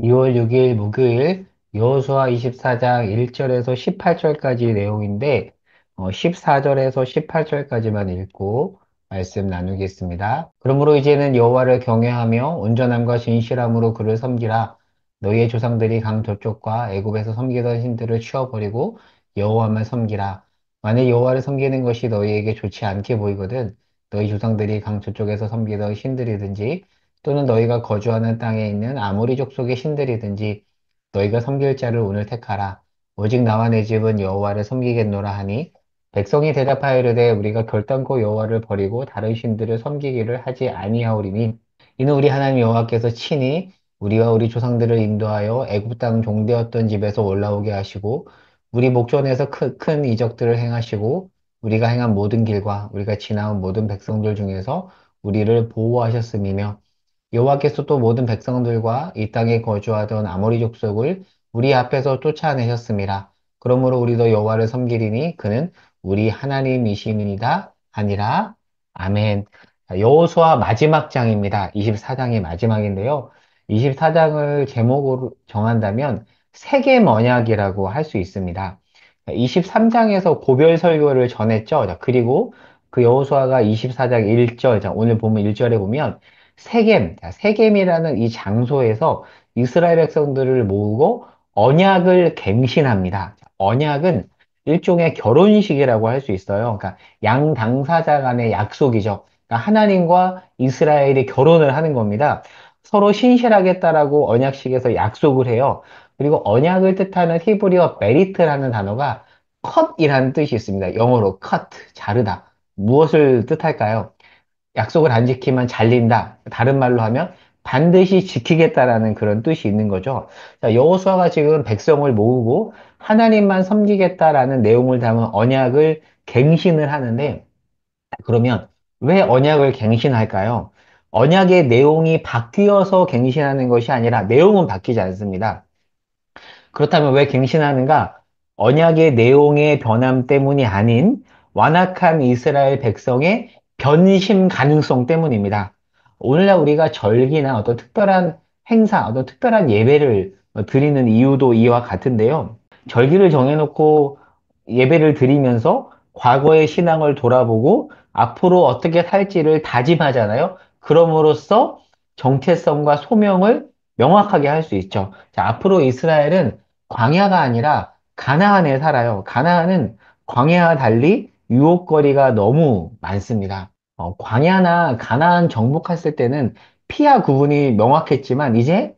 2월 6일 목요일 여호수아 24장 1절에서 18절까지 내용인데 14절에서 18절까지만 읽고 말씀 나누겠습니다. 그러므로 이제는 여호와를 경외하며 온전함과 진실함으로 그를 섬기라. 너희의 조상들이 강 저쪽과 애굽에서 섬기던 신들을 치워버리고 여호와만 섬기라. 만일 여호와를 섬기는 것이 너희에게 좋지 않게 보이거든 너희 조상들이 강 저쪽에서 섬기던 신들이든지 또는 너희가 거주하는 땅에 있는 아무리 족속의 신들이든지 너희가 섬길 자를 오늘 택하라. 오직 나와 내 집은 여호와를 섬기겠노라 하니 백성이 대답하여 이르되 우리가 결단코 여호와를 버리고 다른 신들을 섬기기를 하지 아니하오리니 이는 우리 하나님 여호와께서 친히 우리와 우리 조상들을 인도하여 애굽 땅 종되었던 집에서 올라오게 하시고 우리 목전에서 큰 이적들을 행하시고 우리가 행한 모든 길과 우리가 지나온 모든 백성들 중에서 우리를 보호하셨음이며 여호와께서 또 모든 백성들과 이 땅에 거주하던 아모리 족속을 우리 앞에서 쫓아내셨습니다. 그러므로 우리도 여호와를 섬기리니 그는 우리 하나님이시니이다 하니라. 아멘. 여호수아 마지막 장입니다. 24장이 마지막인데요. 24장을 제목으로 정한다면 세겜 언약이라고 할 수 있습니다. 23장에서 고별 설교를 전했죠. 자, 그리고 그 여호수아가 24장 1절, 자, 오늘 보면 1절에 보면 세겜, 자, 세겜이라는 이 장소에서 이스라엘 백성들을 모으고 언약을 갱신합니다. 자, 언약은 일종의 결혼식이라고 할 수 있어요. 그러니까 양 당사자 간의 약속이죠. 그러니까 하나님과 이스라엘이 결혼을 하는 겁니다. 서로 신실하겠다라고 언약식에서 약속을 해요. 그리고 언약을 뜻하는 히브리어 메리트라는 단어가 컷이라는 뜻이 있습니다. 영어로 cut, 자르다. 무엇을 뜻할까요? 약속을 안 지키면 잘린다. 다른 말로 하면 반드시 지키겠다라는 그런 뜻이 있는 거죠. 자, 여호수아가 지금 백성을 모으고 하나님만 섬기겠다라는 내용을 담은 언약을 갱신을 하는데 그러면 왜 언약을 갱신할까요? 언약의 내용이 바뀌어서 갱신하는 것이 아니라 내용은 바뀌지 않습니다. 그렇다면 왜 갱신하는가? 언약의 내용의 변함 때문이 아닌 완악한 이스라엘 백성의 변심 가능성 때문입니다. 오늘날 우리가 절기나 어떤 특별한 행사, 어떤 특별한 예배를 드리는 이유도 이와 같은데요. 절기를 정해놓고 예배를 드리면서 과거의 신앙을 돌아보고 앞으로 어떻게 살지를 다짐하잖아요. 그럼으로써 정체성과 소명을 명확하게 할 수 있죠. 자, 앞으로 이스라엘은 광야가 아니라 가나안에 살아요. 가나안은 광야와 달리 유혹거리가 너무 많습니다. 광야나 가나안 정복했을 때는 피하 구분이 명확했지만 이제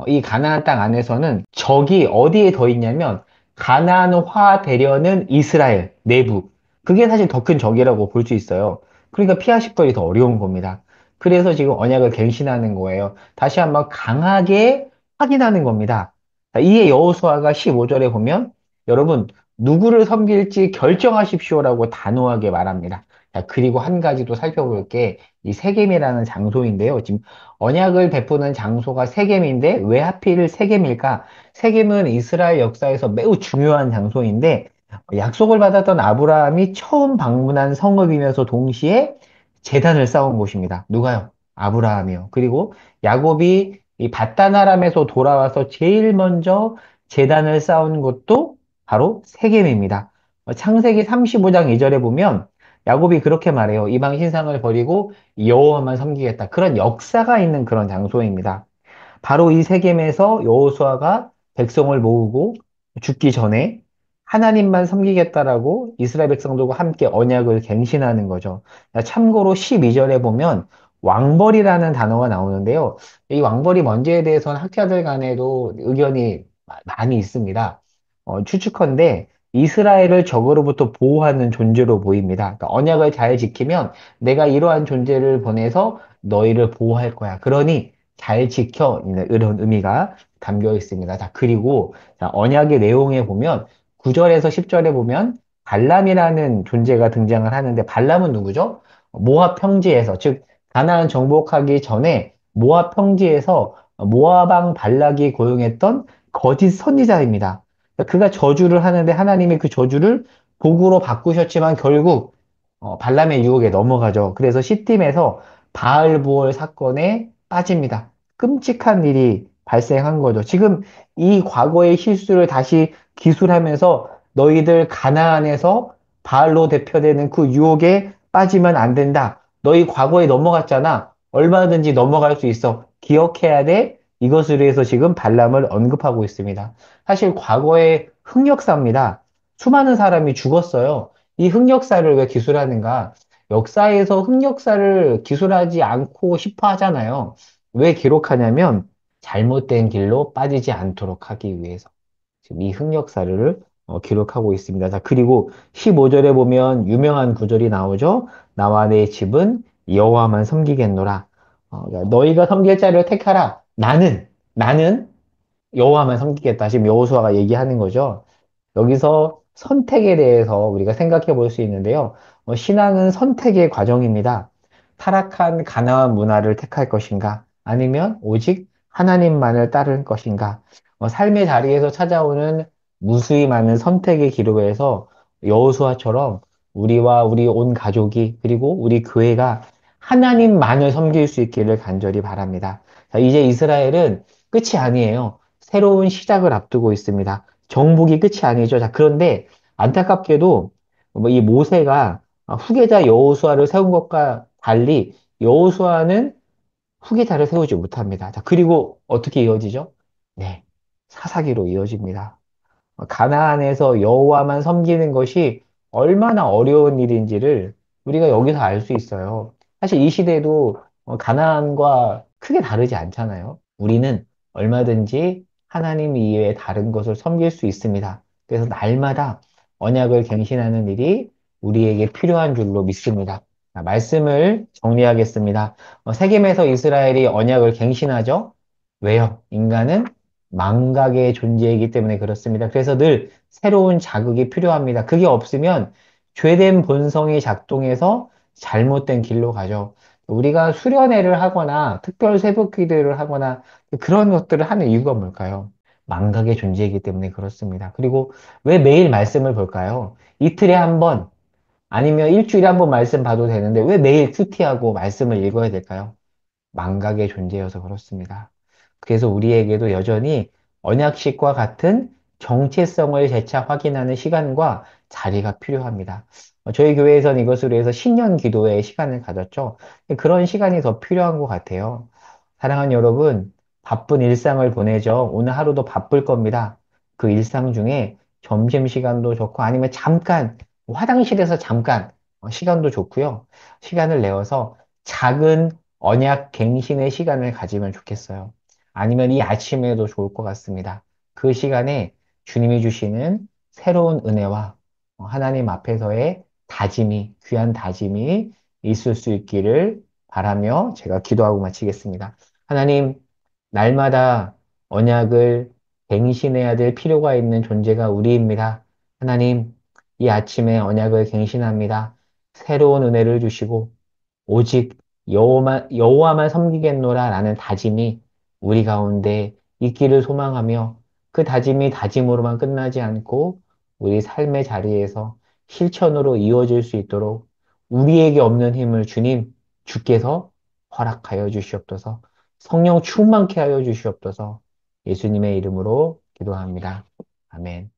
이 가나안 땅 안에서는 적이 어디에 더 있냐면 가나안화 되려는 이스라엘 내부. 그게 사실 더 큰 적이라고 볼 수 있어요. 그러니까 피하실 거리 더 어려운 겁니다. 그래서 지금 언약을 갱신하는 거예요. 다시 한번 강하게 확인하는 겁니다. 자, 이에 여호수아가 15절에 보면 여러분 누구를 섬길지 결정하십시오라고 단호하게 말합니다. 자, 그리고 한 가지 도 살펴볼 게 이 세겜이라는 장소인데요. 지금 언약을 베푸는 장소가 세겜인데 왜 하필 세겜일까? 세겜은 이스라엘 역사에서 매우 중요한 장소인데 약속을 받았던 아브라함이 처음 방문한 성읍이면서 동시에 제단을 쌓은 곳입니다. 누가요? 아브라함이요. 그리고 야곱이 이 밧단 아람에서 돌아와서 제일 먼저 제단을 쌓은 곳도 바로 세겜입니다. 창세기 35장 2절에 보면 야곱이 그렇게 말해요. 이방 신상을 버리고 여호와만 섬기겠다. 그런 역사가 있는 그런 장소입니다. 바로 이 세겜에서 여호수아가 백성을 모으고 죽기 전에 하나님만 섬기겠다라고 이스라엘 백성들과 함께 언약을 갱신하는 거죠. 참고로 12절에 보면 왕벌이라는 단어가 나오는데요. 이 왕벌이 뭔지에 대해서는 학자들 간에도 의견이 많이 있습니다. 추측컨대 이스라엘을 적으로부터 보호하는 존재로 보입니다. 그러니까 언약을 잘 지키면 내가 이러한 존재를 보내서 너희를 보호할 거야. 그러니 잘 지켜 이런 의미가 담겨 있습니다. 자, 그리고 자, 언약의 내용에 보면 9절에서 10절에 보면 발람이라는 존재가 등장을 하는데 발람은 누구죠? 모압 평지에서 즉 가나안 정복하기 전에 모압 평지에서 모압 왕 발락이 고용했던 거짓 선지자입니다. 그가 저주를 하는데 하나님이 그 저주를 복으로 바꾸셨지만 결국 발람의 유혹에 넘어가죠. 그래서 시딤에서 바알보올 사건에 빠집니다. 끔찍한 일이 발생한 거죠. 지금 이 과거의 실수를 다시 기술하면서 너희들 가나안에서 바알로 대표되는 그 유혹에 빠지면 안 된다. 너희 과거에 넘어갔잖아. 얼마든지 넘어갈 수 있어. 기억해야 돼. 이것을 위해서 지금 발람을 언급하고 있습니다. 사실 과거의 흑역사입니다. 수많은 사람이 죽었어요. 이 흑역사를 왜 기술하는가? 역사에서 흑역사를 기술하지 않고 싶어 하잖아요. 왜 기록하냐면 잘못된 길로 빠지지 않도록 하기 위해서. 지금 이 흑역사를 기록하고 있습니다. 자, 그리고 15절에 보면 유명한 구절이 나오죠. 나와 내 집은 여호와만 섬기겠노라. 그러니까 너희가 섬길 자를 택하라. 나는 여호와만 섬기겠다. 지금 여호수아가 얘기하는 거죠. 여기서 선택에 대해서 우리가 생각해 볼 수 있는데요. 신앙은 선택의 과정입니다. 타락한 가나안 문화를 택할 것인가? 아니면 오직 하나님만을 따를 것인가? 삶의 자리에서 찾아오는 무수히 많은 선택의 기로에서 여호수아처럼 우리와 우리 온 가족이 그리고 우리 교회가 하나님만을 섬길 수 있기를 간절히 바랍니다. 자, 이제 이스라엘은 끝이 아니에요. 새로운 시작을 앞두고 있습니다. 정복이 끝이 아니죠. 자, 그런데 안타깝게도 뭐 이 모세가 후계자 여호수아를 세운 것과 달리 여호수아는 후계자를 세우지 못합니다. 자, 그리고 어떻게 이어지죠? 네, 사사기로 이어집니다. 가나안에서 여호와만 섬기는 것이 얼마나 어려운 일인지를 우리가 여기서 알 수 있어요. 사실 이 시대도 가나안과 크게 다르지 않잖아요. 우리는 얼마든지 하나님 이외에 다른 것을 섬길 수 있습니다. 그래서 날마다 언약을 갱신하는 일이 우리에게 필요한 줄로 믿습니다. 자, 말씀을 정리하겠습니다. 세겜에서 이스라엘이 언약을 갱신하죠? 왜요? 인간은 망각의 존재이기 때문에 그렇습니다. 그래서 늘 새로운 자극이 필요합니다. 그게 없으면 죄된 본성이 작동해서 잘못된 길로 가죠. 우리가 수련회를 하거나 특별 새벽 기도를 하거나 그런 것들을 하는 이유가 뭘까요? 망각의 존재이기 때문에 그렇습니다. 그리고 왜 매일 말씀을 볼까요? 이틀에 한 번, 아니면 일주일에 한 번 말씀 봐도 되는데 왜 매일 큐티하고 말씀을 읽어야 될까요? 망각의 존재여서 그렇습니다. 그래서 우리에게도 여전히 언약식과 같은 정체성을 재차 확인하는 시간과 자리가 필요합니다. 저희 교회에서는 이것으로 해서 신년 기도회 시간을 가졌죠. 그런 시간이 더 필요한 것 같아요. 사랑하는 여러분, 바쁜 일상을 보내죠. 오늘 하루도 바쁠 겁니다. 그 일상 중에 점심시간도 좋고 아니면 잠깐 화장실에서 잠깐 시간도 좋고요. 시간을 내어서 작은 언약 갱신의 시간을 가지면 좋겠어요. 아니면 이 아침에도 좋을 것 같습니다. 그 시간에 주님이 주시는 새로운 은혜와 하나님 앞에서의 다짐이, 귀한 다짐이 있을 수 있기를 바라며 제가 기도하고 마치겠습니다. 하나님, 날마다 언약을 갱신해야 될 필요가 있는 존재가 우리입니다. 하나님, 이 아침에 언약을 갱신합니다. 새로운 은혜를 주시고, 오직 여호와만 섬기겠노라 라는 다짐이 우리 가운데 있기를 소망하며 그 다짐이 다짐으로만 끝나지 않고 우리 삶의 자리에서 실천으로 이루어질 수 있도록 우리에게 없는 힘을 주께서 허락하여 주시옵소서. 성령 충만케 하여 주시옵소서. 예수님의 이름으로 기도합니다. 아멘.